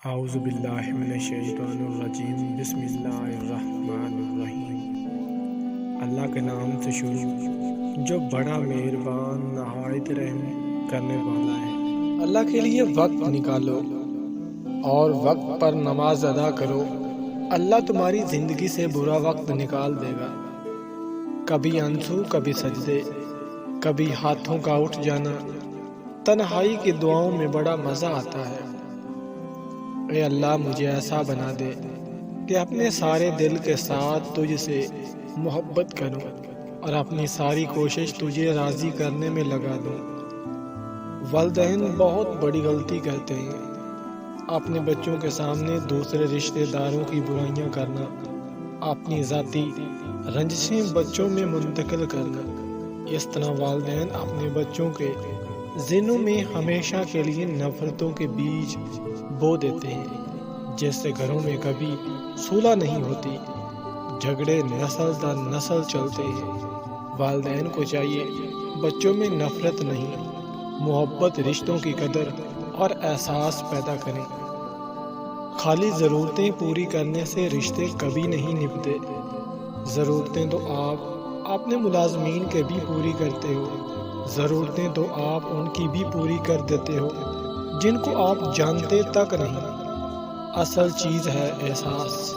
اعوذ باللہ من الشیطان الرجیم بسم اللہ الرحمن الرحیم۔ اللہ کے نام سے شروع جو بڑا مہربان نہایت رحم کرنے والا ہے۔ اللہ کے لیے وقت نکالو اور وقت پر نماز ادا کرو۔ اللہ تمہاری زندگی سے برا وقت نکال دے گا۔ کبھی آنسو، کبھی سجدے، کبھی ہاتھوں کا اٹھ جانا۔ تنہائی کی دعاؤں میں بڑا مزہ آتا ہے۔ اے اللہ مجھے ایسا بنا دے کہ اپنے سارے دل کے ساتھ تجھ سے محبت کروں اور اپنی ساری کوشش تجھے راضی کرنے میں لگا دوں۔ والدین بہت بڑی غلطی کرتے ہیں۔ اپنے بچوں کے سامنے دوسرے رشتہ داروں کی برائیاں کرنا، اپنی ذاتی رنجشیں بچوں میں منتقل کرنا۔ اس طرح والدین اپنے بچوں کے ذہنوں میں ہمیشہ کے لیے نفرتوں کے بیج بو دیتے ہیں، جس سے گھروں میں کبھی صلح نہیں ہوتی، جھگڑے نسل در نسل چلتے ہیں۔ والدین کو چاہیے بچوں میں نفرت نہیں، محبت، رشتوں کی قدر اور احساس پیدا کریں۔ خالی ضرورتیں پوری کرنے سے رشتے کبھی نہیں نبھتے۔ ضرورتیں تو آپ اپنے ملازمین کے بھی پوری کرتے ہو، ضرورتیں تو آپ ان کی بھی پوری کر دیتے ہو جن کو آپ جانتے تک نہیں۔ اصل چیز ہے احساس۔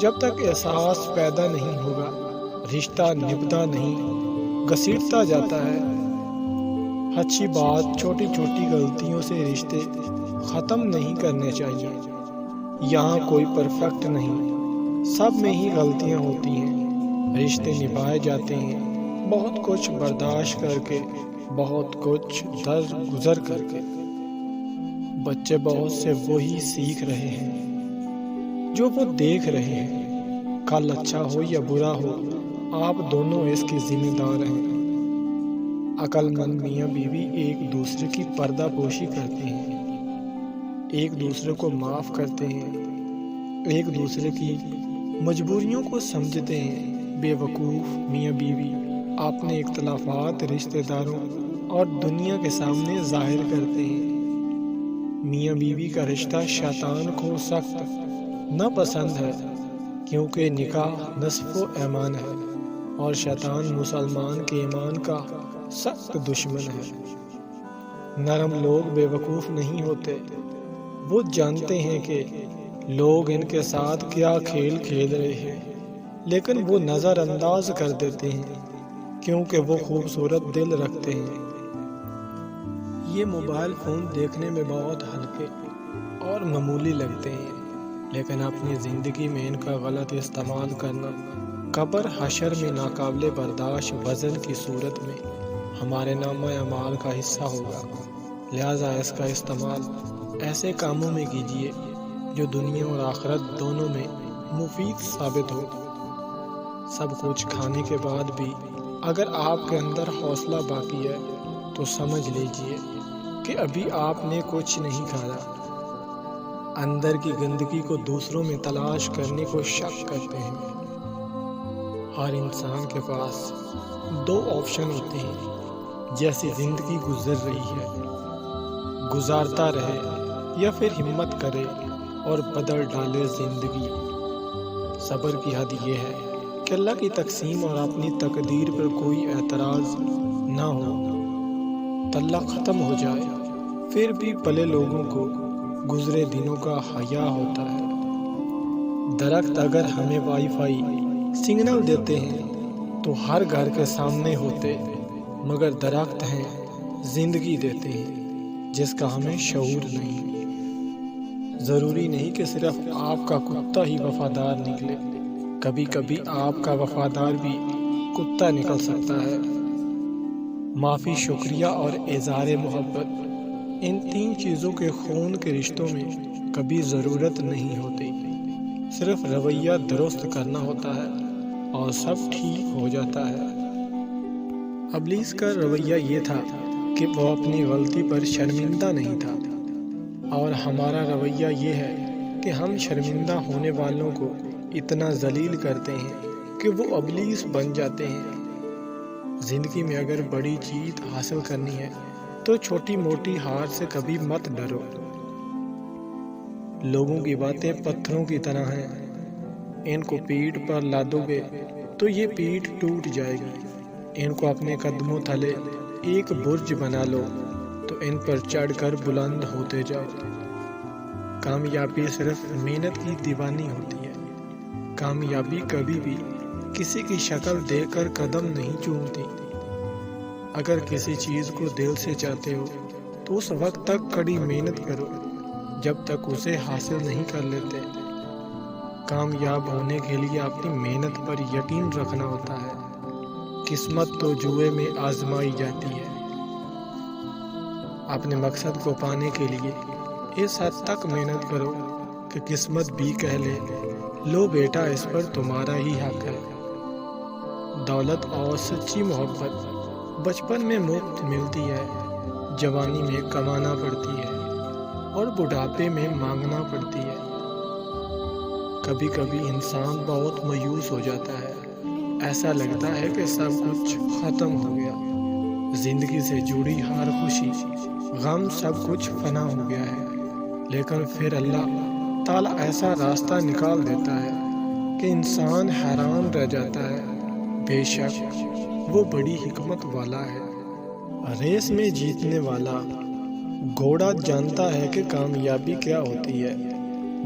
جب تک احساس پیدا نہیں ہوگا، رشتہ نبھتا نہیں، گھسیٹتا جاتا ہے۔ اچھی بات، چھوٹی چھوٹی غلطیوں سے رشتے ختم نہیں کرنے چاہیے۔ یہاں کوئی پرفیکٹ نہیں، سب میں ہی غلطیاں ہوتی ہیں۔ رشتے نبھائے جاتے ہیں بہت کچھ برداشت کر کے، بہت کچھ در گزر کر کے۔ بچے بہت سے وہی سیکھ رہے ہیں جو وہ دیکھ رہے ہیں۔ کل اچھا ہو یا برا ہو، آپ دونوں اس کی ذمہ دار ہیں۔ عقل مند میاں بیوی ایک دوسرے کی پردہ پوشی کرتے ہیں، ایک دوسرے کو معاف کرتے ہیں، ایک دوسرے کی مجبوریوں کو سمجھتے ہیں۔ بے وقوف میاں بیوی اپنے اختلافات رشتہ داروں اور دنیا کے سامنے ظاہر کرتے ہیں۔ میاں بیوی کا رشتہ شیطان کو سخت ناپسند ہے، کیونکہ نکاح نصف و ایمان ہے اور شیطان مسلمان کے ایمان کا سخت دشمن ہے۔ نرم لوگ بے وقوف نہیں ہوتے، وہ جانتے ہیں کہ لوگ ان کے ساتھ کیا کھیل کھیل رہے ہیں، لیکن وہ نظر انداز کر دیتے ہیں کیونکہ وہ خوبصورت دل رکھتے ہیں۔ یہ موبائل فون دیکھنے میں بہت ہلکے اور معمولی لگتے ہیں، لیکن اپنی زندگی میں ان کا غلط استعمال کرنا قبر حشر میں ناقابل برداشت وزن کی صورت میں ہمارے نامہ اعمال کا حصہ ہوگا۔ لہٰذا اس کا استعمال ایسے کاموں میں کیجیے جو دنیا اور آخرت دونوں میں مفید ثابت ہو۔ سب کچھ کھانے کے بعد بھی اگر آپ کے اندر حوصلہ باقی ہے تو سمجھ لیجیے کہ ابھی آپ نے کچھ نہیں کھایا۔ اندر کی گندگی کو دوسروں میں تلاش کرنے کو شک کرتے ہیں۔ ہر انسان کے پاس دو آپشن ہوتے ہیں، جیسی زندگی گزر رہی ہے، گزارتا رہے یا پھر ہمت کرے اور بدل ڈالے زندگی۔ صبر کی حد یہ ہے کہ اللہ کی تقسیم اور اپنی تقدیر پر کوئی اعتراض نہ ہو۔ تلہ ختم ہو جائے پھر بھی پلے لوگوں کو گزرے دنوں کا حیا ہوتا ہے۔ درخت اگر ہمیں وائی فائی سگنل دیتے ہیں تو ہر گھر کے سامنے ہوتے، مگر درخت ہیں زندگی دیتے ہیں جس کا ہمیں شعور نہیں۔ ضروری نہیں کہ صرف آپ کا کتا ہی وفادار نکلے، کبھی کبھی آپ کا وفادار بھی کتا نکل سکتا ہے۔ معافی، شکریہ اور اظہار محبت، ان تین چیزوں کے خون کے رشتوں میں کبھی ضرورت نہیں ہوتی۔ صرف رویہ درست کرنا ہوتا ہے اور سب ٹھیک ہو جاتا ہے۔ ابلیس کا رویہ یہ تھا کہ وہ اپنی غلطی پر شرمندہ نہیں تھا، اور ہمارا رویہ یہ ہے کہ ہم شرمندہ ہونے والوں کو اتنا ذلیل کرتے ہیں کہ وہ ابلیس بن جاتے ہیں۔ زندگی میں اگر بڑی جیت حاصل کرنی ہے تو چھوٹی موٹی ہار سے کبھی مت ڈرو۔ لوگوں کی باتیں پتھروں کی طرح ہیں، ان کو پیٹھ پر لادو گے تو یہ پیٹھ ٹوٹ جائے گی۔ ان کو اپنے قدموں تلے ایک برج بنا لو تو ان پر چڑھ کر بلند ہوتے جاؤ۔ کامیابی صرف محنت کی دیوانی ہوتی ہے۔ کامیابی کبھی بھی کسی کی شکل دیکھ کر قدم نہیں چومتی۔ اگر کسی چیز کو دل سے چاہتے ہو تو اس وقت تک کڑی محنت کرو جب تک اسے حاصل نہیں کر لیتے۔ کامیاب ہونے کے لیے اپنی محنت پر یقین رکھنا ہوتا ہے۔ قسمت تو جوئے میں آزمائی جاتی ہے۔ اپنے مقصد کو پانے کے لیے اس حد تک محنت کرو کہ قسمت بھی کہہ لے، لو بیٹا اس پر تمہارا ہی حق ہے۔ دولت اور سچی محبت بچپن میں مفت ملتی ہے، جوانی میں کمانا پڑتی ہے اور بڑھاپے میں مانگنا پڑتی ہے۔ کبھی کبھی انسان بہت مایوس ہو جاتا ہے، ایسا لگتا ہے کہ سب کچھ ختم ہو گیا، زندگی سے جڑی ہر خوشی غم سب کچھ فنا ہو گیا ہے۔ لیکن پھر اللہ تعالیٰ ایسا راستہ نکال دیتا ہے کہ انسان حیران رہ جاتا ہے۔ بے شک وہ بڑی حکمت والا ہے۔ ریس میں جیتنے والا گھوڑا جانتا ہے کہ کامیابی کیا ہوتی ہے۔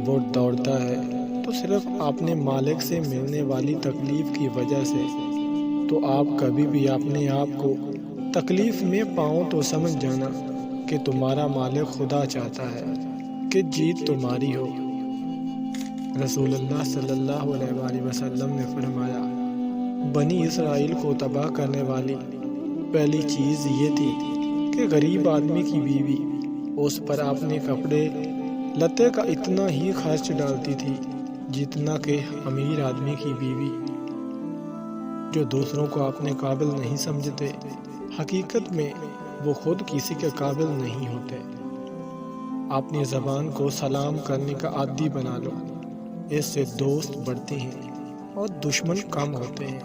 وہ دوڑتا ہے تو صرف اپنے مالک سے ملنے والی تکلیف کی وجہ سے۔ تو آپ کبھی بھی اپنے آپ کو تکلیف میں پاؤں تو سمجھ جانا کہ تمہارا مالک خدا چاہتا ہے کہ جیت تمہاری ہو۔ رسول اللہ صلی اللہ علیہ وآلہ وسلم نے فرمایا، بنی اسرائیل کو تباہ کرنے والی پہلی چیز یہ تھی کہ غریب آدمی کی بیوی اس پر اپنے کپڑے لتے کا اتنا ہی خرچ ڈالتی تھی جتنا کہ امیر آدمی کی بیوی۔ جو دوسروں کو اپنے قابل نہیں سمجھتے، حقیقت میں وہ خود کسی کے قابل نہیں ہوتے۔ اپنی زبان کو سلام کرنے کا عادی بنا لو، اس سے دوست بڑھتے ہیں اور دشمن کم ہوتے ہیں۔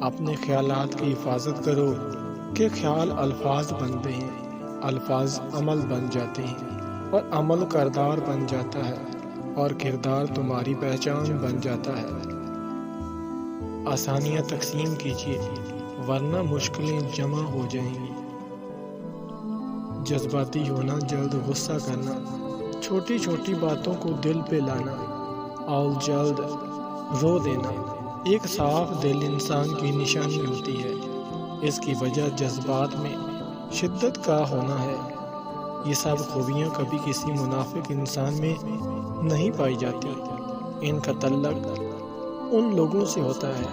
اپنے خیالات کی حفاظت کرو کہ خیال الفاظ بنتے ہیں، الفاظ عمل بن جاتے ہیں اور عمل کردار بن جاتا ہے اور کردار تمہاری پہچان بن جاتا ہے۔ آسانیاں تقسیم کیجیے ورنہ مشکلیں جمع ہو جائیں گی۔ جذباتی ہونا، جلد غصہ کرنا، چھوٹی چھوٹی باتوں کو دل پہ لانا اور جلد رو دینا ایک صاف دل انسان کی نشانی ہوتی ہے۔ اس کی وجہ جذبات میں شدت کا ہونا ہے۔ یہ سب خوبیاں کبھی کسی منافق انسان میں نہیں پائی جاتی۔ ان کا تعلق ان لوگوں سے ہوتا ہے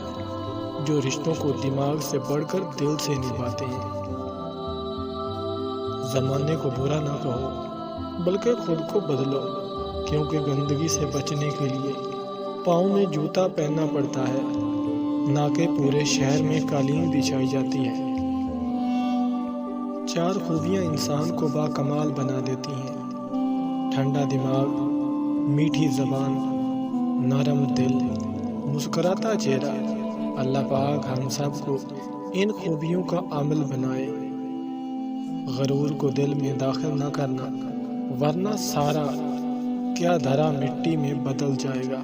جو رشتوں کو دماغ سے بڑھ کر دل سے نبھاتے ہیں۔ زمانے کو برا نہ کہو بلکہ خود کو بدلو، کیونکہ گندگی سے بچنے کے لیے پاؤں میں جوتا پہننا پڑتا ہے، نہ کہ پورے شہر میں قالین بچھائی جاتی ہے۔ 4 خوبیاں انسان کو باکمال بنا دیتی ہیں: ٹھنڈا دماغ، میٹھی زبان، نرم دل، مسکراتا چہرہ۔ اللہ پاک ہم سب کو ان خوبیوں کا عمل بنائے۔ غرور کو دل میں داخل نہ کرنا ورنہ سارا کیا دھرا مٹی میں بدل جائے گا۔